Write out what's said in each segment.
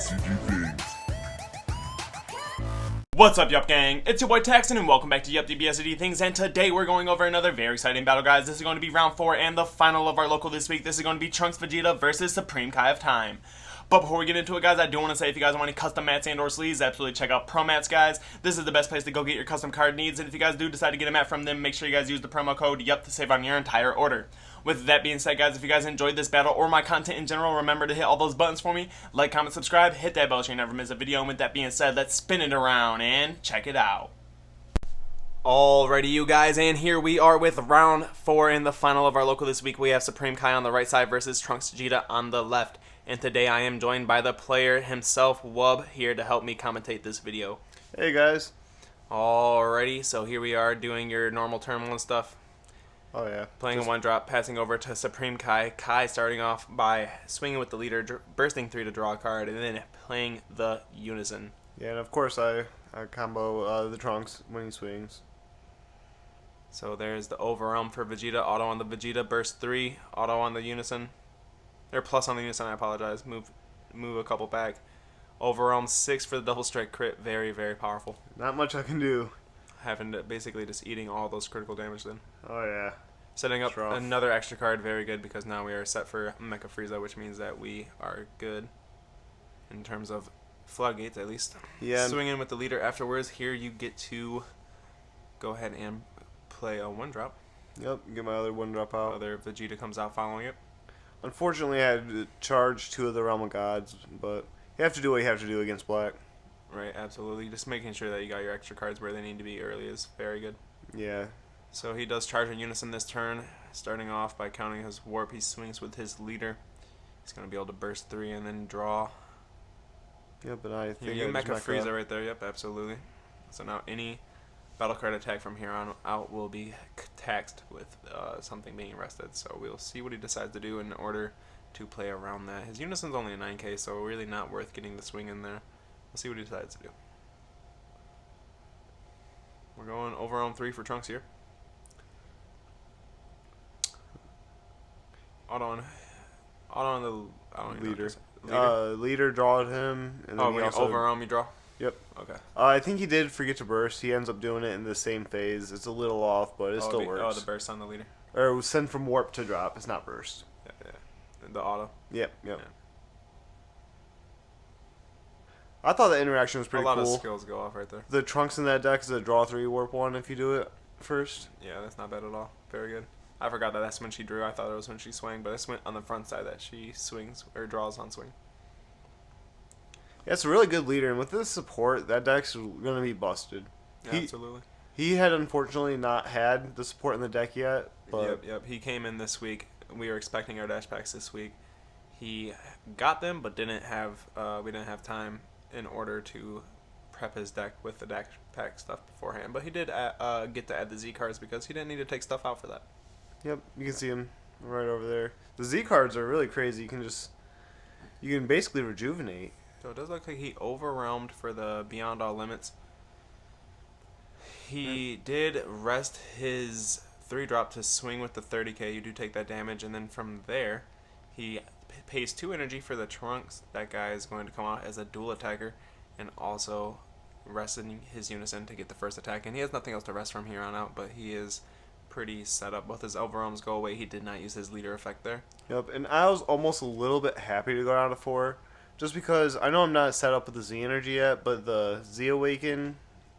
DBSCG things. What's up, Yuhp gang? It's your boy Taxon, and welcome back to Yuhp DBSCG Things. And today we're going over another very exciting battle, guys. This is going to be round 4 and the final of our local this week. This is going to be Trunks Vegeta versus Supreme Kai of Time. But before we get into it, guys, I do want to say if you guys want any custom mats and or sleeves, absolutely check out promats, guys. This is the best place to go get your custom card needs. And if you guys do decide to get a mat from them, make sure you guys use the promo code Yuhp to save on your entire order. With that being said, guys, if you guys enjoyed this battle or my content in general, remember to hit all those buttons for me. Like, comment, subscribe, hit that bell so you never miss a video. And with that being said, let's spin it around and check it out. Alrighty, you guys, and here we are with round 4 in the final of our local this week. We have Supreme Kai on the right side versus trunksgeta on the left. And today I am joined by the player himself, Yuhp, here to help me commentate this video. Hey guys. Alrighty, so here we are doing your normal turn 1 stuff. Oh yeah. Playing a 1-drop, passing over to Supreme Kai. Kai starting off by swinging with the leader, bursting 3 to draw a card, and then playing the Unison. Yeah, and of course I combo the Trunks when he swings. So there's the overwhelm for Vegeta, auto on the Vegeta, burst 3, auto on the Unison. Or plus on the Unison, I apologize. Move a couple back. Overwhelm 6 for the double strike crit, very, very powerful. Not much I can do. Having to basically just eating all those critical damage then. Oh yeah. Setting up another extra card, very good, because now we are set for Mecha Frieza, which means that we are good in terms of floodgates, at least. Yeah. Swinging with the leader afterwards, here you get to go ahead and play a 1-drop. Yep, get my other 1-drop out. Other Vegeta comes out following it. Unfortunately, I had to charge 2 of the Realm of Gods, but you have to do what you have to do against Black. Right, absolutely. Just making sure that you got your extra cards where they need to be early is very good. Yeah. So he does charge in Unison this turn, starting off by counting his warp. He swings with his leader. He's going to be able to burst 3 and then draw. Yep, and I think You Mecha Frieza right there, yep, absolutely. So now any battle card attack from here on out will be taxed with something being arrested. So we'll see what he decides to do in order to play around that. His Unison's only a 9k, so really not worth getting the swing in there. We'll see what he decides to do. We're going overwhelm 3 for Trunks here. Auto on the leader. Leader drawed him. And then when you overwhelm, you draw? Yep. Okay. I think he did forget to burst. He ends up doing it in the same phase. It's a little off, but it still works. Oh, the burst on the leader. Or it was send from warp to drop. It's not burst. Yeah. The auto. Yep. Yeah. I thought the interaction was pretty cool. A lot of skills go off right there. The Trunks in that deck is a draw 3 warp 1 if you do it first. Yeah, that's not bad at all. Very good. I forgot that that's when she drew. I thought it was when she swung, but it's on the front side that she swings or draws on swing. Yeah, it's a really good leader, and with this support, that deck's going to be busted. Yeah, absolutely. He had unfortunately not had the support in the deck yet. But Yep. He came in this week. We were expecting our dash packs this week. He got them, but didn't have. We didn't have time in order to prep his deck with the dash pack stuff beforehand. But he did get to add the Z cards because he didn't need to take stuff out for that. Yep, you can see him right over there. The Z cards are really crazy. You can basically rejuvenate. So it does look like he overwhelmed for the Beyond All Limits. He did rest his 3-drop to swing with the 30k. You do take that damage, and then from there, he pays 2 energy for the Trunks. That guy is going to come out as a dual attacker, and also resting his Unison to get the first attack. And he has nothing else to rest from here on out, but he is pretty set up. Both his overwhelms go away. He did not use his leader effect there. Yep, and I was almost a little bit happy to go down to 4. Just because I know I'm not set up with the Z energy yet, but the Z Awaken,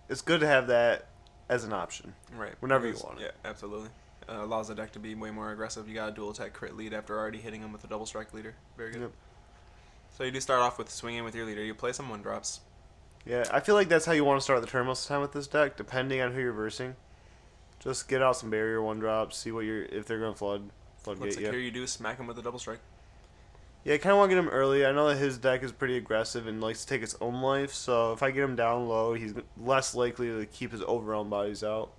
it's good to have that as an option. Right. Whenever you want it. Yeah, absolutely. Allows the deck to be way more aggressive. You got a dual attack crit lead after already hitting him with a double strike leader. Very good. Yep. So you do start off with swinging with your leader. You play some 1-drops. Yeah, I feel like that's how you want to start the turn most of the time with this deck, depending on who you're versing. Just get out some barrier 1-drops, see what if they're going to floodgate. Looks like here you do smack him with a double strike. Yeah, I kind of want to get him early. I know that his deck is pretty aggressive and likes to take its own life, so if I get him down low, he's less likely to keep his overwhelm bodies out.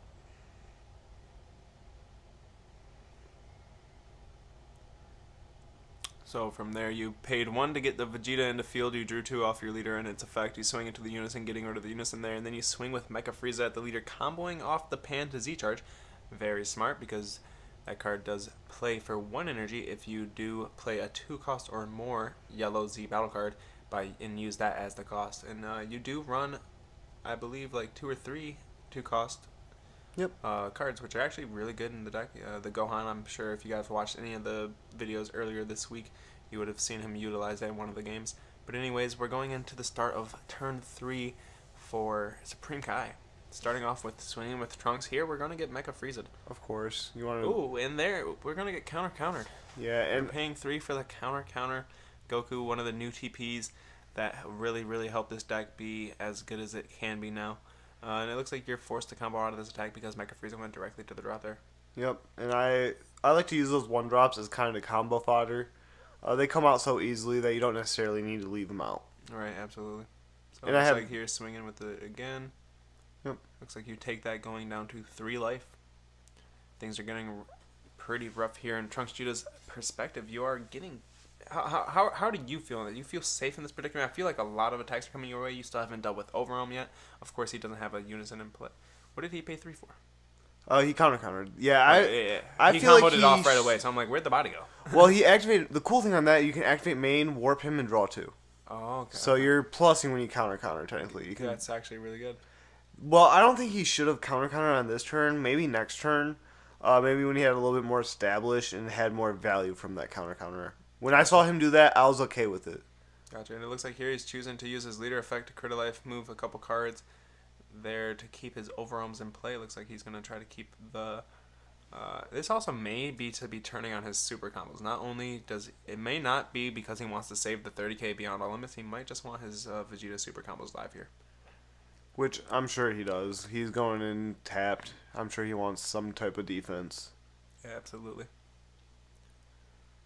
So from there, you paid 1 to get the Vegeta into field. You drew 2 off your leader and its effect. You swing into the Unison, getting rid of the Unison there, and then you swing with Mecha Frieza at the leader, comboing off the Pan to Z charge. Very smart, because that card does play for 1 energy if you do play a 2-cost or more yellow Z battle card, and use that as the cost. And you do run, I believe, like 2 or 3 2-cost cards, which are actually really good in the deck. The Gohan, I'm sure if you guys watched any of the videos earlier this week, you would have seen him utilize that in one of the games. But anyways, we're going into the start of turn 3 for Supreme Kai. Starting off with swinging with Trunks. Here we're going to get Mecha Frieza. Of course. You want to... Ooh, and there we're going to get countered. Yeah, and... We're paying 3 for the counter. Goku, one of the new TPs that really helped this deck be as good as it can be now. And it looks like you're forced to combo out of this attack because Mecha Frieza went directly to the drop there. Yep, and I like to use those 1-drops as kind of combo fodder. They come out so easily that you don't necessarily need to leave them out. Right, absolutely. So and it looks like here swinging with it again. Yep. Looks like you take that going down to 3 life. Things are getting pretty rough here in Trunks Vegeta's perspective. You are getting... How do you feel? Do you feel safe in this predicament? I feel like a lot of attacks are coming your way. You still haven't dealt with Overwhelm yet. Of course, he doesn't have a unison in play. What did he pay 3 for? He countered. Yeah, I feel like it off right away. So I'm like, where'd the body go? Well, he activated... The cool thing on that, you can activate main, warp him, and draw 2. Oh, okay. So you're plussing when you counter, technically. You can... That's actually really good. Well, I don't think he should have counter on this turn. Maybe next turn. Maybe when he had a little bit more established and had more value from that counter. When I saw him do that, I was okay with it. Gotcha. And it looks like here he's choosing to use his leader effect to crit life, move a couple cards there to keep his overarms in play. Looks like he's going to try to keep the... this also may be to be turning on his super combos. Not only does... It may not be because he wants to save the 30k Beyond All Limits. He might just want his Vegeta super combos live here. Which I'm sure he does. He's going in tapped. I'm sure he wants some type of defense. Yeah, absolutely.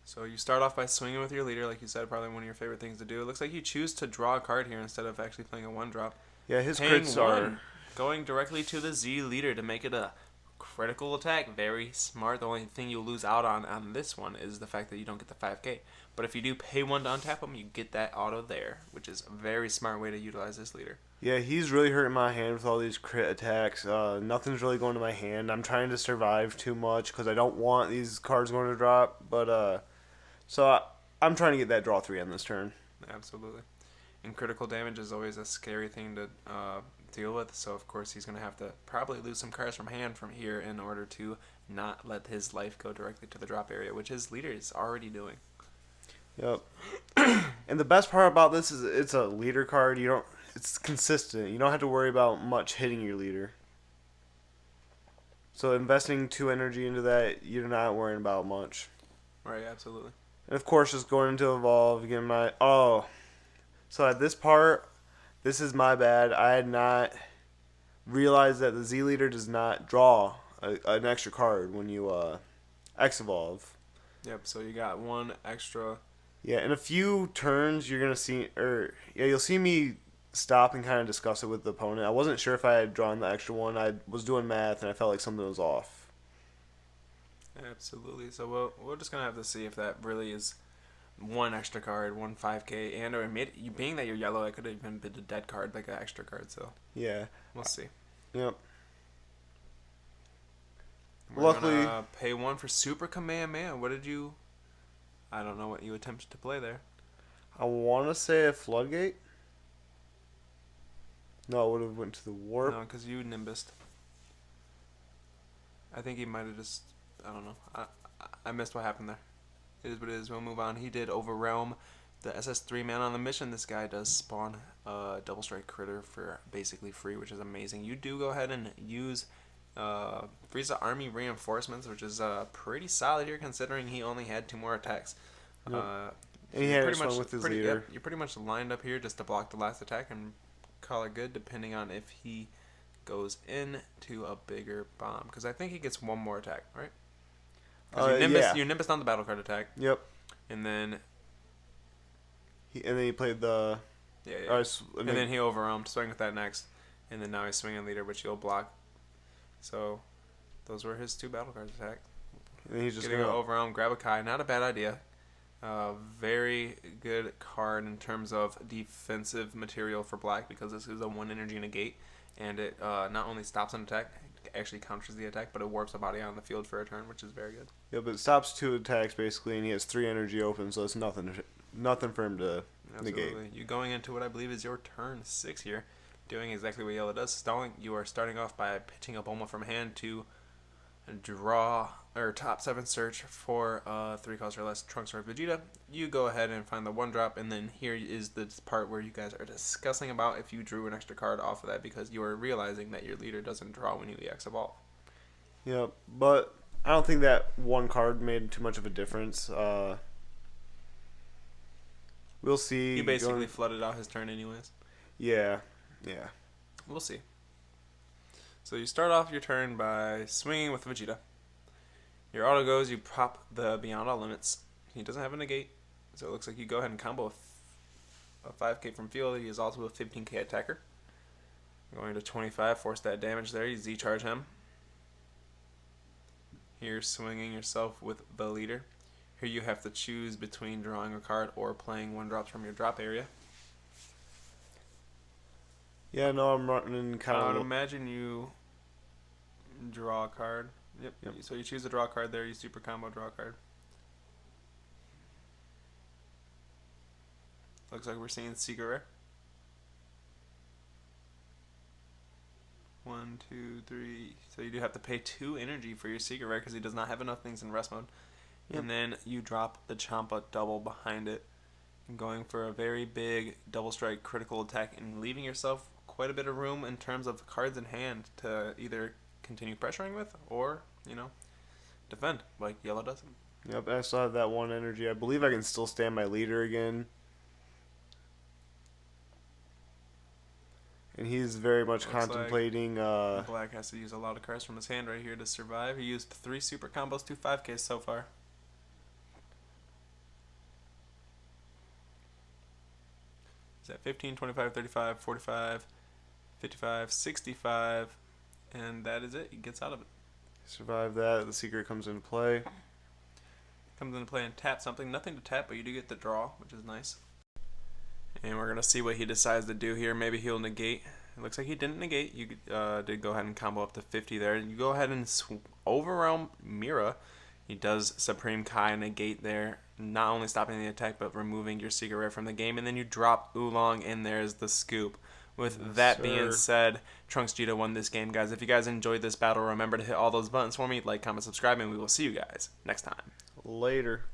So you start off by swinging with your leader, like you said, probably one of your favorite things to do. It looks like you choose to draw a card here instead of actually playing a 1-drop. Yeah, his crits are... Going directly to the Z leader to make it a critical attack. Very smart. The only thing you'll lose out on this one is the fact that you don't get the 5k. But if you do pay 1 to untap him, you get that auto there, which is a very smart way to utilize this leader. Yeah, he's really hurting my hand with all these crit attacks. Nothing's really going to my hand. I'm trying to survive too much because I don't want these cards going to drop. But so I'm trying to get that draw 3 on this turn. Absolutely. And critical damage is always a scary thing to deal with. So, of course, he's going to have to probably lose some cards from hand from here in order to not let his life go directly to the drop area, which his leader is already doing. Yep. And the best part about this is it's a leader card. It's consistent. You don't have to worry about much hitting your leader. So investing 2 energy into that, you're not worrying about much. Right, absolutely. And of course, just going into evolve, getting my... Oh. So at this part, this is my bad. I had not realized that the Z leader does not draw an extra card when you X-evolve. Yep, so you got 1 extra... Yeah, in a few turns, you're going to see... you'll see me stop and kind of discuss it with the opponent. I wasn't sure if I had drawn the extra one. I was doing math, and I felt like something was off. Absolutely. So we're just going to have to see if that really is 1 extra card, 1 5k, and or being that you're yellow, it could have even been a dead card, like an extra card, so... Yeah. We'll see. Yep. Luckily... Gonna pay 1 for Super Kamehameha. What did you... I don't know what you attempted to play there. I want to say a Floodgate. No, it would have went to the Warp. No, because you Nimbused. I think he might have just... I don't know. I missed what happened there. It is what it is. We'll move on. He did Overwhelm the SS3 man on the mission. This guy does spawn a double strike critter for basically free, which is amazing. You do go ahead and use Frieza Army Reinforcements, which is pretty solid here considering he only had 2 more attacks. Yep. And he had pretty much with his leader. Yep, you're pretty much lined up here just to block the last attack and call it good, depending on if he goes into a bigger bomb. Because I think he gets 1 more attack, right? You Nimbus on the battle card attack. Yep. And then... he played the... Yeah. And then he overwhelmed, swing with that next. And then now he's swinging leader, which you'll block. So, those were his 2 battle cards attack. And he's just going to overwhelm, grab a Kai. Not a bad idea. Very good card in terms of defensive material for black because this is a 1 energy negate. And it not only stops an attack, it actually counters the attack, but it warps a body out on the field for a turn, which is very good. Yeah, but it stops 2 attacks basically, and he has 3 energy open, so it's nothing for him to Absolutely. negate. You going into what I believe is your turn 6 here, doing exactly what yellow does. Stalling, you are starting off by pitching a bo1 from hand to draw or top 7 search for 3 costs or less Trunks or Vegeta. You go ahead and find the 1-drop, and then here is the part where you guys are discussing about if you drew an extra card off of that because you are realizing that your leader doesn't draw when you EX evolve. Yep, but I don't think that one card made too much of a difference. We'll see. You basically flooded out his turn anyways. Yeah. We'll see. So you start off your turn by swinging with Vegeta. Your auto goes, you pop the Beyond All Limits. He doesn't have a negate, so it looks like you go ahead and combo a 5k from field. He is also a 15k attacker. Going to 25, force that damage there. You Z-charge him. Here, swinging yourself with the leader. Here you have to choose between drawing a card or playing 1-drops from your drop area. Yeah, no, I'm running kind I of... would imagine you draw a card. Yep. So you choose a draw card there, you super combo draw a card. Looks like we're seeing Secret Rare. 1, 2, 3. So you do have to pay 2 energy for your Secret Rare because he does not have enough things in rest mode. Yep. And then you drop the Champa double behind it, going for a very big double strike critical attack and leaving yourself quite a bit of room in terms of cards in hand to either continue pressuring with or, defend like yellow does. Yep, I still have that 1 energy. I believe I can still stand my leader again. And he's very much contemplating... Black has to use a lot of cards from his hand right here to survive. He used 3 super combos, 2 5Ks so far. He's at 15, 25, 35, 45, 55, 65, and that is it. He gets out of it. Survive that. The secret comes into play. Comes into play and tap something. Nothing to tap, but you do get the draw, which is nice. And we're going to see what he decides to do here. Maybe he'll negate. It looks like he didn't negate. You did go ahead and combo up to 50 there. You go ahead and overwhelm Mira. He does Supreme Kai negate there, not only stopping the attack, but removing your Secret Rare from the game. And then you drop Oolong, and there's the scoop. With that being said, trunksgeta won this game, guys. If you guys enjoyed this battle, remember to hit all those buttons for me. Like, comment, subscribe, and we will see you guys next time. Later.